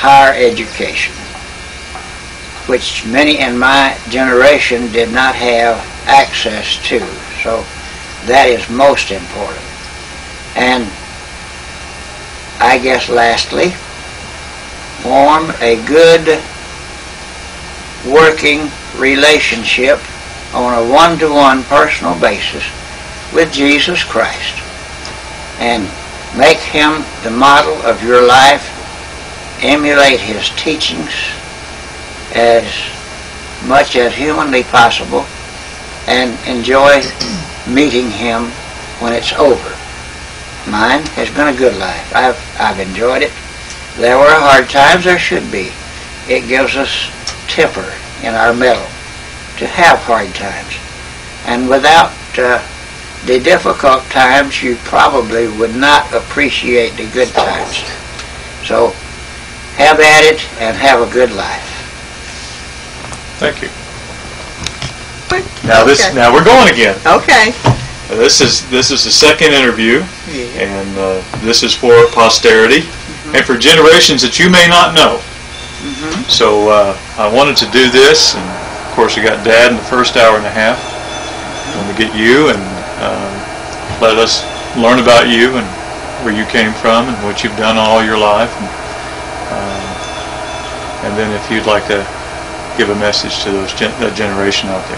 higher education, which many in my generation did not have access to. So that is most important. And I guess lastly, form a good working relationship on a one-to-one personal basis with Jesus Christ, and make Him the model of your life. Emulate His teachings as much as humanly possible, and enjoy meeting Him when it's over. Mine has been a good life. I've enjoyed it. There were hard times, there should be. It gives us temper in our mettle to have hard times. And without the difficult times, you probably would not appreciate the good times. So have at it and have a good life. Thank you. Now now we're going again. Okay. This is the second interview, and this is for posterity and for generations that you may not know. So I wanted to do this, and of course we got Dad in the first hour and a half. I want to get you and let us learn about you and where you came from and what you've done all your life, and then if you'd like to give a message to that generation out there.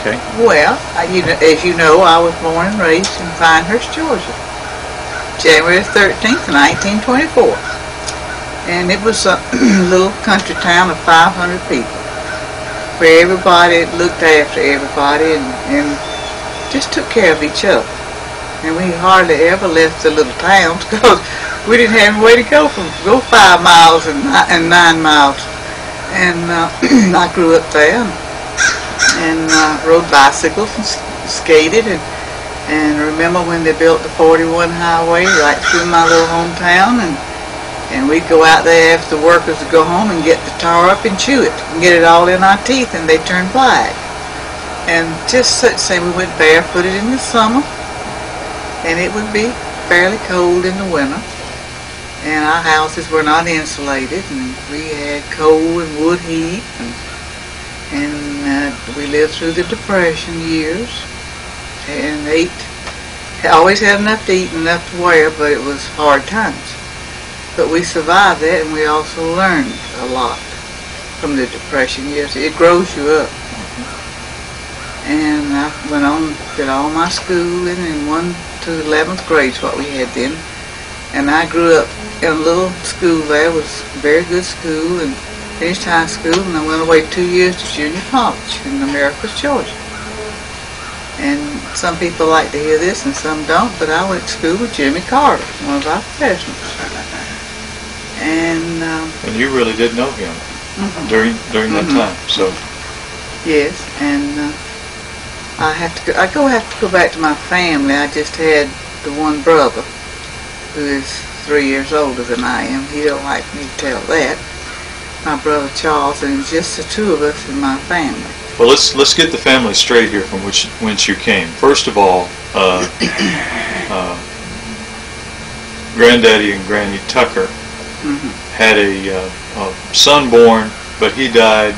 Okay. Well, as you know, I was born and raised in Pinehurst, Georgia, January 13th, 1924. And it was a little country town of 500 people, where everybody looked after everybody and just took care of each other. And we hardly ever left the little towns because we didn't have a way to go 5 miles and 9 miles. And I grew up there and rode bicycles and skated, and remember when they built the 41 highway right through my little hometown, and we'd go out there after the workers would go home and get the tar up and chew it and get it all in our teeth, and they'd turn black. And just such thing, we went barefooted in the summer, and it would be fairly cold in the winter, and our houses were not insulated, and we had coal and wood heat, and we lived through the Depression years, and always had enough to eat and enough to wear, but it was hard times. But we survived that, and we also learned a lot from the Depression years. It grows you up. And I went on, did all my schooling in 1 to 11th grade, is what we had then. And I grew up in a little school there. It was a very good school, and finished high school, and I went away 2 years to junior college in Americus, Georgia. And some people like to hear this and some don't, but I went to school with Jimmy Carter, one of our professionals. And you really did know him during that time. So yes, and I have to go back to my family. I just had the one brother who is 3 years older than I am. He don't like me to tell that. My brother Charles, and just the two of us in my family. Well, let's get the family straight here from whence you came. First of all, Granddaddy and Granny Tucker had a son born, but he died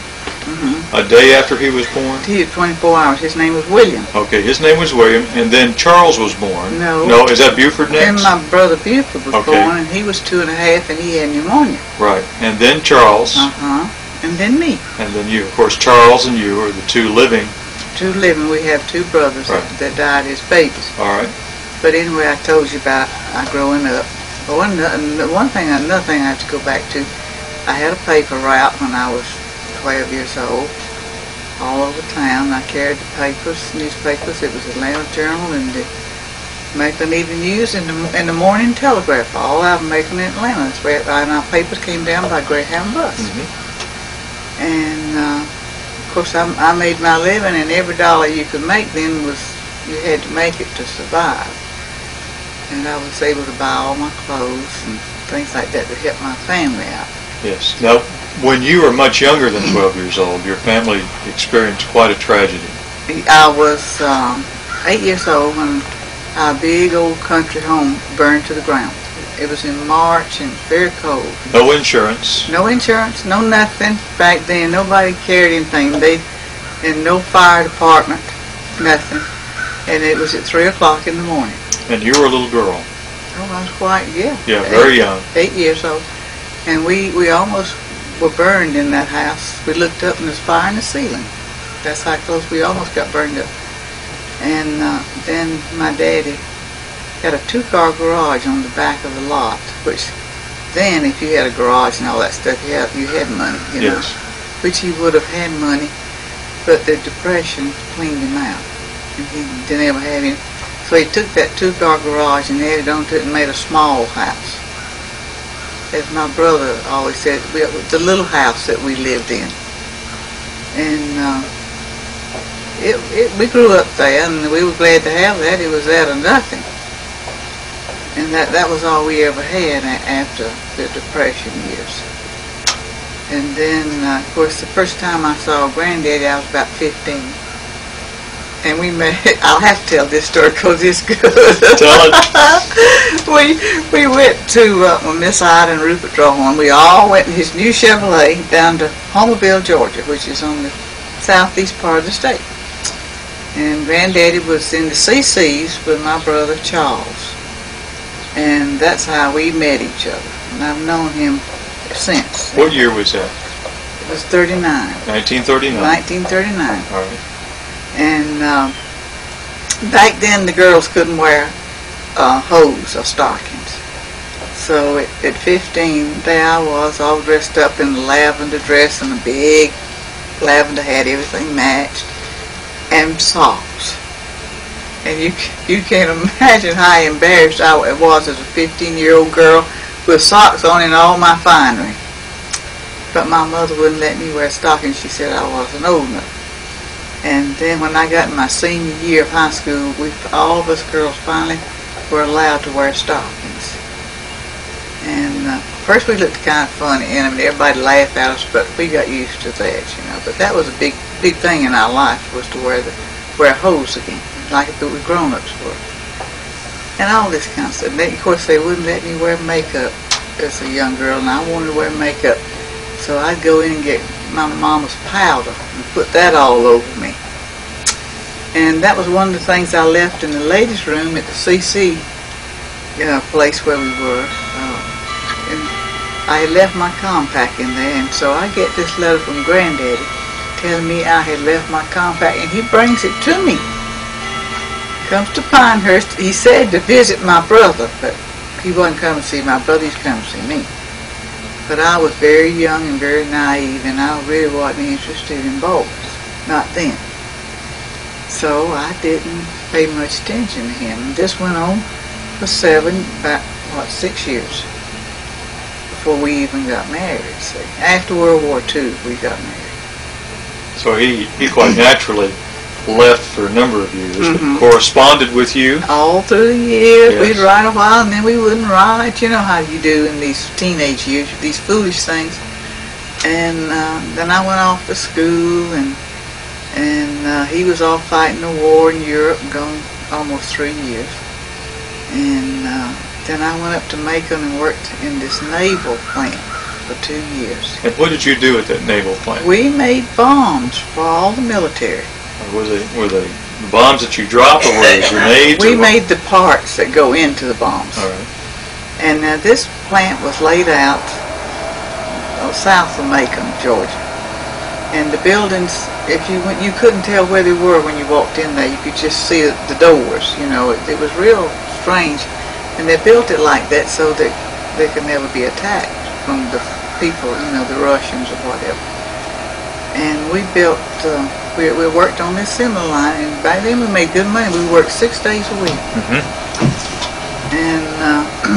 a day after he was born? He had 24 hours. His name was William. Okay, his name was William, and then Charles was born. No. No, is that Buford next? Then my brother Buford was born, and he was 2 and a half, and he had pneumonia. Right, and then Charles. And then me. And then you. Of course, Charles and you are the two living. We have 2 brothers that died as babies. All right. But anyway, I told you about growing up. Another thing I have to go back to, I had a paper route when I was 12 years old, all over town. I carried the newspapers. It was the Atlanta Journal and the Macon Evening News and the Morning Telegraph, all out of Macon, Atlanta. And our papers came down by Greyhound bus. And of course, I made my living, and every dollar you could make then you had to make it to survive. And I was able to buy all my clothes and things like that to help my family out. Yes. Now, when you were much younger than 12 years old, your family experienced quite a tragedy. I was 8 years old when our big old country home burned to the ground. It was in March and very cold. No insurance. No insurance, no nothing. Back then, nobody carried anything. And no fire department, nothing. And it was at 3 o'clock in the morning. And you were a little girl. Oh, I was quite, yeah. Yeah, very young. 8 years old. And we almost were burned in that house. We looked up and there's fire in the ceiling. That's how close we almost got burned up. And then my daddy had a 2-car garage on the back of the lot, which then if you had a garage and all that stuff, you had money, you know. Yes. Which he would have had money, but the Depression cleaned him out. And he didn't ever have any. So he took that 2-car garage and added onto it and made a small house. As my brother always said, the little house that we lived in. And we grew up there, and we were glad to have that. It was that or nothing. And that was all we ever had after the Depression years. And then, of course, the first time I saw Granddaddy, I was about 15. And we met, I'll have to tell this story because it's good. Tell it. we went to, Miss Ida and Rupert Drawhorn, we all went in his new Chevrolet down to Homerville, Georgia, which is on the southeast part of the state. And Granddaddy was in the CC's with my brother Charles. And that's how we met each other. And I've known him since. What year was that? It was 39. 1939. 1939. All right. And back then the girls couldn't wear hose or stockings. So at 15, there I was all dressed up in a lavender dress and a big lavender hat, everything matched, and socks. And you can't imagine how embarrassed I was as a 15-year-old girl with socks on and all my finery. But my mother wouldn't let me wear stockings. She said I wasn't old enough. And then when I got in my senior year of high school, all of us girls finally were allowed to wear stockings. And first we looked kind of funny, and everybody laughed at us, but we got used to that, you know. But that was a big thing in our life, was to wear hose again, like the grown-ups were. And all this kind of stuff. And then, of course, they wouldn't let me wear makeup as a young girl, and I wanted to wear makeup. So I'd go in and get my mama's powder and put that all over me. And that was one of the things I left in the ladies' room at the CC place where we were. And I had left my compact in there, and so I get this letter from Granddaddy telling me I had left my compact, and he brings it to me. Comes to Pinehurst. He said to visit my brother, but he wasn't coming to see my brother, he's coming to see me. But I was very young and very naive, and I really wasn't interested in boys, not then. So I didn't pay much attention to him. And this went on for 6 years before we even got married. See, after World War II, we got married. So he quite naturally left for a number of years, but corresponded with you? All through the years. Yes. We'd write a while, and then we wouldn't write. You know how you do in these teenage years, these foolish things. And then I went off to school, and he was off fighting the war in Europe, gone almost 3 years. And then I went up to Macon and worked in this naval plant for 2 years. And what did you do at that naval plant? We made bombs for all the military. Were they bombs that you drop, or were they grenades? We made the parts that go into the bombs. All right. And this plant was laid out south of Macon, Georgia. And the buildings, you couldn't tell where they were when you walked in there. You could just see the doors. You know, it was real strange. And they built it like that so that they could never be attacked from the people, you know, the Russians or whatever. And we built. We worked on this assembly line, and back then we made good money. We worked 6 days a week. And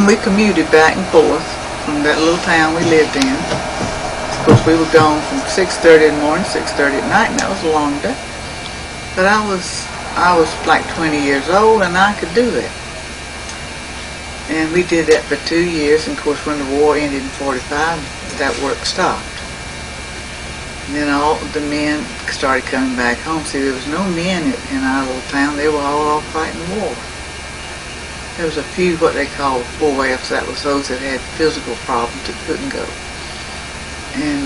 we commuted back and forth from that little town we lived in. Of course, we were gone from 6:30 in the morning, 6:30 at night, and that was a long day. But I was like 20 years old, and I could do that. And we did that for 2 years, and of course, when the war ended in 45, that work stopped. And then all the men started coming back home. See, there was no men in our little town. They were all off fighting the war. There was a few what they called 4Fs. That was those that had physical problems that couldn't go. And